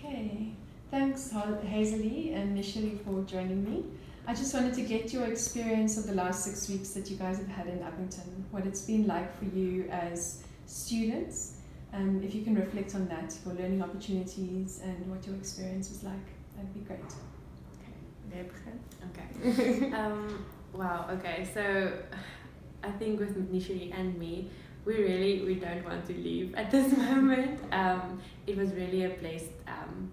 Okay. Thanks, Hazeley and Nishiri, for joining me. I just wanted to get your experience of the last 6 weeks that you guys have had in Upington, what it's been like for you as students. If you can reflect on that, your learning opportunities and what your experience was like, that'd be great. Okay. Wow. Okay. So I think with Nishiri and me, we don't want to leave at this moment. It was really a blessed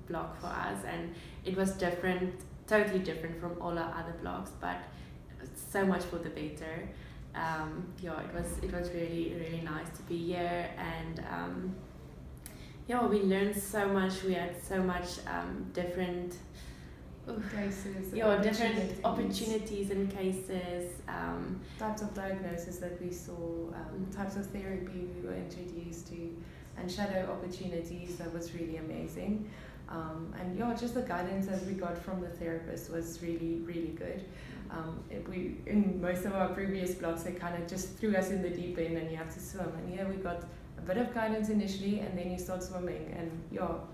block for us, and it was different, totally different from all our other blocks, but so much for the better. It was really nice to be here, and we learned so much. We had so much different cases, different opportunities and cases, types of diagnosis that we saw, types of therapy we were introduced to, and shadow opportunities. That was really amazing. And just the guidance that we got from the therapist was really good. We in most of our previous blocks, they kind of just threw us in the deep end and you have to swim, and here we got a bit of guidance initially, and then you start swimming, and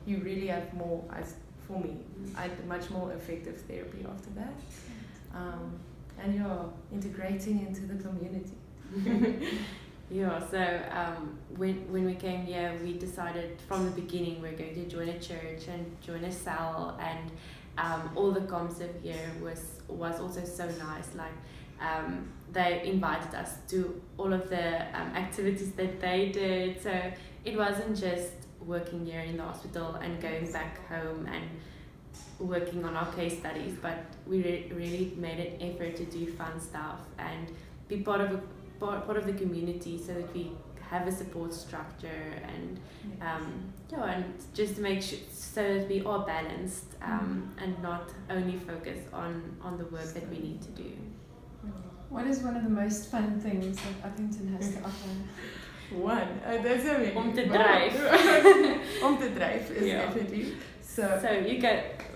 you really have more. As for me, I had much more effective therapy after that, and you're integrating into the community. So when we came here, we decided from the beginning we're going to join a church and join a cell, and all the concept here was also so nice. Like they invited us to all of the activities that they did, so it wasn't just working here in the hospital and going back home and working on our case studies, but we really made an effort to do fun stuff and be part of the community, so that we have a support structure, and and just to make sure so that we are balanced, and not only focus on the work that we need to do. What is one of the most fun things that Upington has to offer? That's a really Om te drijf. Om te drijf is definitely. So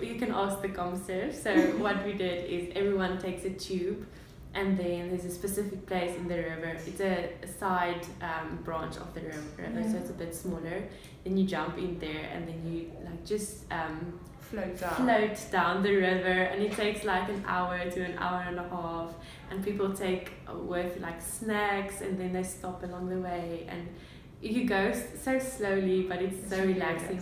you can ask the commissar. So what we did is everyone takes a tube, and then there's a specific place in the river. It's a side branch of the river, so it's a bit smaller. Then you jump in there, and then you just float down the river, and it takes like an hour to an hour and a half. And people take with snacks, and then they stop along the way, and you go so slowly, but it's so relaxing.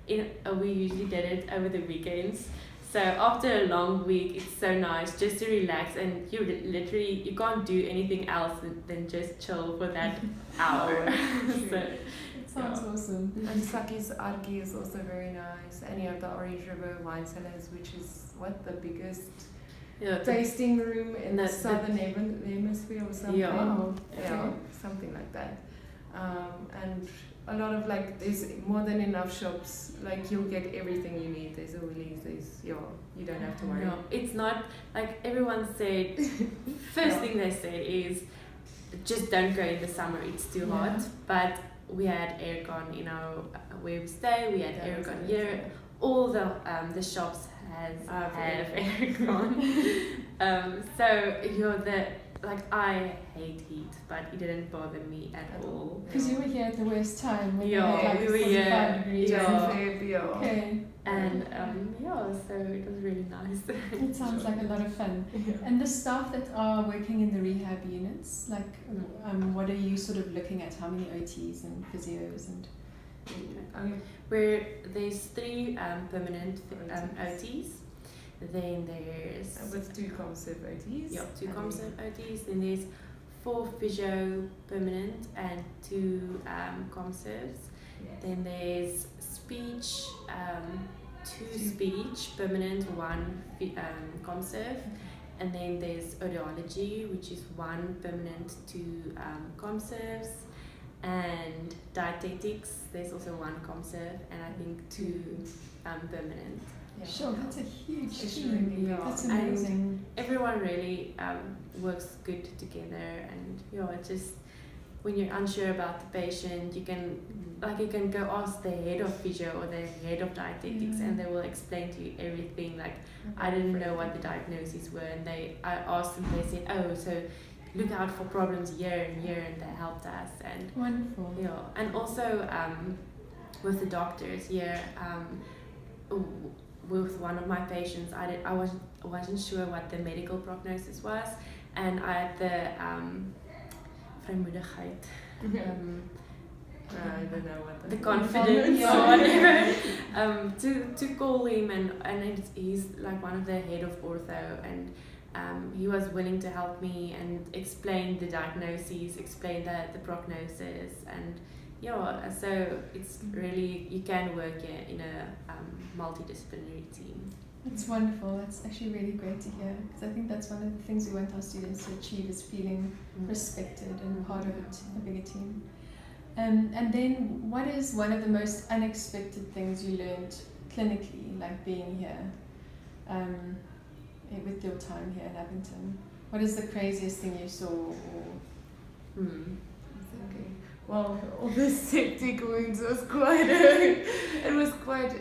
We usually did it over the weekends. So after a long week, it's so nice just to relax, and you can't do anything else than just chill for that hour. It sounds awesome. And Saki's Arki is also very nice. And you have the Orange River Wine Cellars, which is the biggest tasting room in the southern hemisphere or something. Something like that. And a lot of there's more than enough shops. You'll get everything you need. There's a Woolies. You don't have to worry. No, it's not everyone said. First thing they said is just don't go in the summer. It's too hot. But we had aircon in our where we stay. We had aircon here. All the shops have aircon. I hate heat, but it didn't bother me at all. Because you were here at the worst time when we were here. 45 degrees. Okay. And so it was really nice. It sounds like a lot of fun. And the staff that are working in the rehab units, what are you sort of looking at? How many OTs and physios and? Where there's 3 permanent OTs. Then there's with 2 comserve OTs. 2 comserve OTs. Then there's 4 physio permanent and 2 comserves. Then there's speech, 2 speech permanent, 1 comserve. And then there's audiology, which is 1 permanent, 2 comserves. And dietetics, there's also 1 comserve, and I think 2 permanent. Sure, that's a huge team. That's amazing. And everyone really works good together, and it's just when you're unsure about the patient, you can go ask the head of physio or the head of dietetics, and they will explain to you everything. I didn't know what the diagnoses were, and I asked them. They said, "Oh, so look out for problems here and here," and they helped us. And wonderful. And also with the doctors here. with one of my patients, I wasn't sure what the medical prognosis was, and I had the vrijmoedigheid, I don't know what the confidence or whatever, to call him, and he's like one of the head of ortho, and he was willing to help me and explain the diagnoses, explain the prognosis, and yeah, so it's really, you can work in a multidisciplinary team. That's wonderful. That's actually really great to hear, because I think that's one of the things we want our students to achieve, is feeling respected and part of a bigger team. And then, what is one of the most unexpected things you learned clinically, like being here, with your time here in Upington? What is the craziest thing you saw? Or Okay. Well, all the septic wounds was quite. It was quite.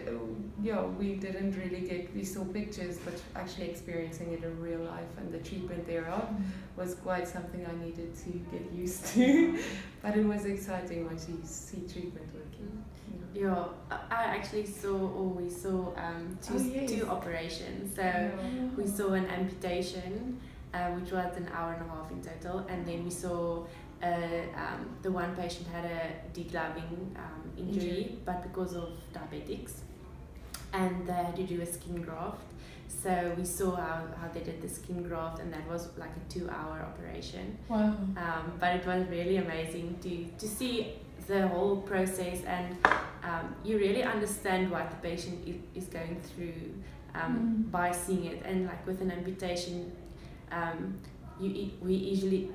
Yeah, we didn't really we saw pictures, but actually experiencing it in real life and the treatment thereof was quite something I needed to get used to. But it was exciting once you see treatment working. Yeah, I actually we saw two operations. So we saw an amputation, which was an hour and a half in total, and then we saw the one patient had a degloving injury, but because of diabetics, and they had to do a skin graft. So we saw how they did the skin graft, and that was like a 2-hour operation. Wow. But it was really amazing to see the whole process, and you really understand what the patient is going through by seeing it. And like with an amputation, we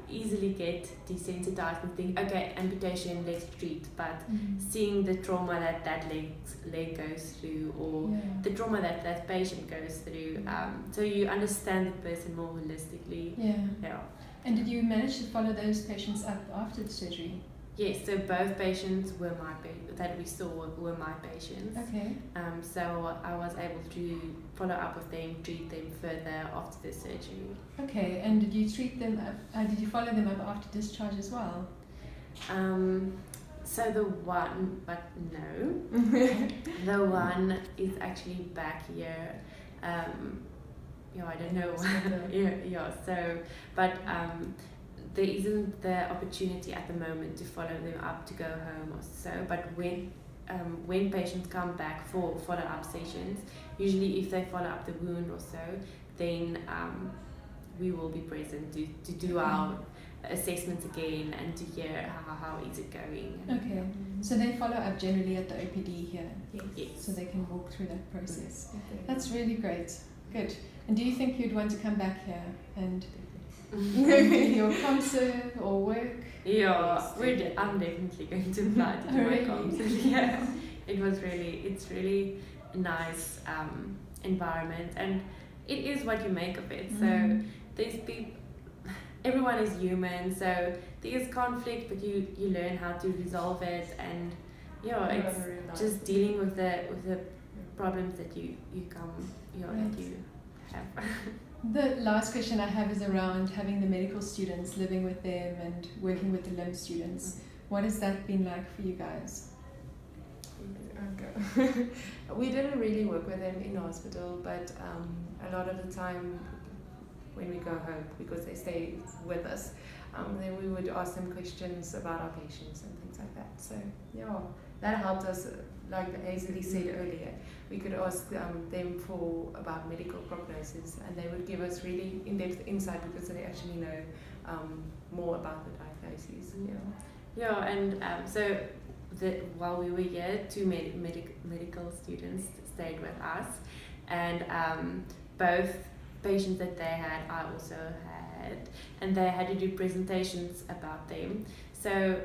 easily get desensitized and think, okay, amputation, let's treat. But seeing the trauma that leg goes through, or the trauma that patient goes through, so you understand the person more holistically. Yeah. And did you manage to follow those patients up after the surgery? Yes, so both patients that we saw were my patients. Okay. So I was able to follow up with them, treat them further after the surgery. Okay, and did you treat them up, did you follow them up after discharge as well? So the one, but no. The one is actually back here. I don't know. So, but there isn't the opportunity at the moment to follow them up to go home or so. But when patients come back for follow-up sessions, usually if they follow up the wound or so, then we will be present to do our assessments again and to hear how is it going. Okay, so they follow up generally at the OPD here? Yes. So they can walk through that process. That's really great. Good. And do you think you'd want to come back here and do your concert or work? Yeah, I'm definitely going to apply to do my concert. Yeah, it's really a nice environment, and it is what you make of it. So everyone is human, so there is conflict, but you learn how to resolve it, and it's just dealing with the problems that you have. The last question I have is around having the medical students, living with them and working with the limb students. What has that been like for you guys? Okay. We didn't really work with them in hospital, but a lot of the time when we go home, because they stay with us, then we would ask them questions about our patients and things like that. So that helped us. Like Hazel said earlier, we could ask them about medical prognosis, and they would give us really in-depth insight because they actually know more about the diagnoses. And so while we were here, 2 medical students stayed with us, and both patients that they had, I also had, and they had to do presentations about them. So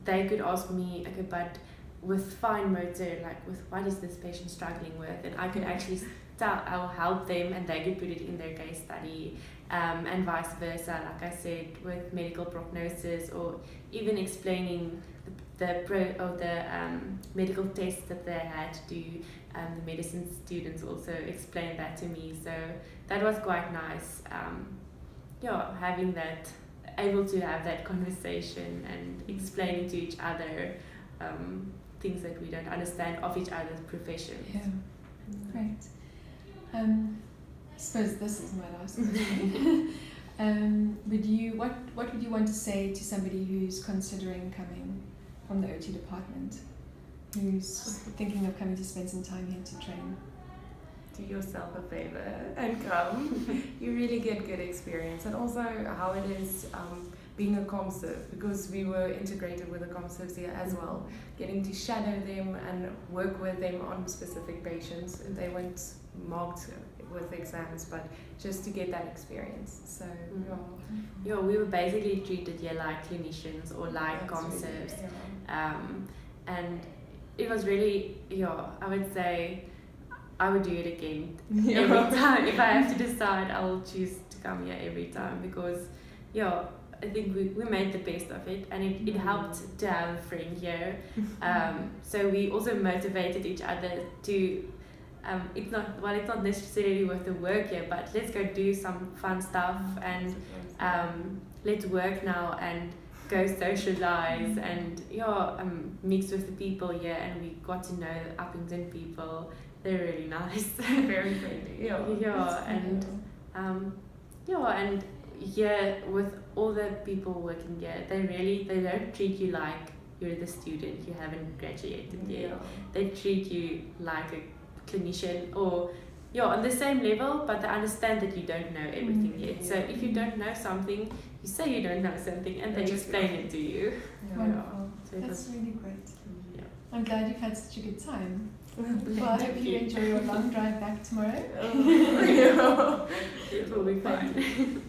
they could ask me, okay, but with fine motor, like with what is this patient struggling with, and I could actually I'll help them, and they could put it in their case study, and vice versa. Like I said, with medical prognosis, or even explaining the medical tests that they had to do. The medicine students also explained that to me, so that was quite nice. Having that, able to have that conversation and explaining to each other things that we don't understand of each other's professions. Great. I suppose this is my last question. What would you want to say to somebody who's considering coming from the OT department, who's thinking of coming to spend some time here to train? Do yourself a favor and come. You really get good experience, and also how it is being a ComServ, because we were integrated with the ComServs here as well, getting to shadow them and work with them on specific patients. They weren't marked with exams, but just to get that experience. So yeah, we were basically treated here like clinicians or like ComServs, and it was really, I would say I would do it again every time. If I have to decide, I will choose to come here every time, because I think we made the best of it, and it helped to have a friend here. So we also motivated each other to it's not necessarily with the work here, but let's go do some fun stuff, and let's work now and go socialize and mix with the people here. And we got to know the Upington people. They're really nice. Very friendly. And here with all the people working here, they don't treat you like you're the student, you haven't graduated yet. They treat you like a clinician, or on the same level, but they understand that you don't know everything yet. So if you don't know something, you say you don't know something, and they explain it to you. Wonderful. So that's really great. Yeah. I'm glad you've had such a good time. Well, I hope you enjoy your long drive back tomorrow. It will be fun.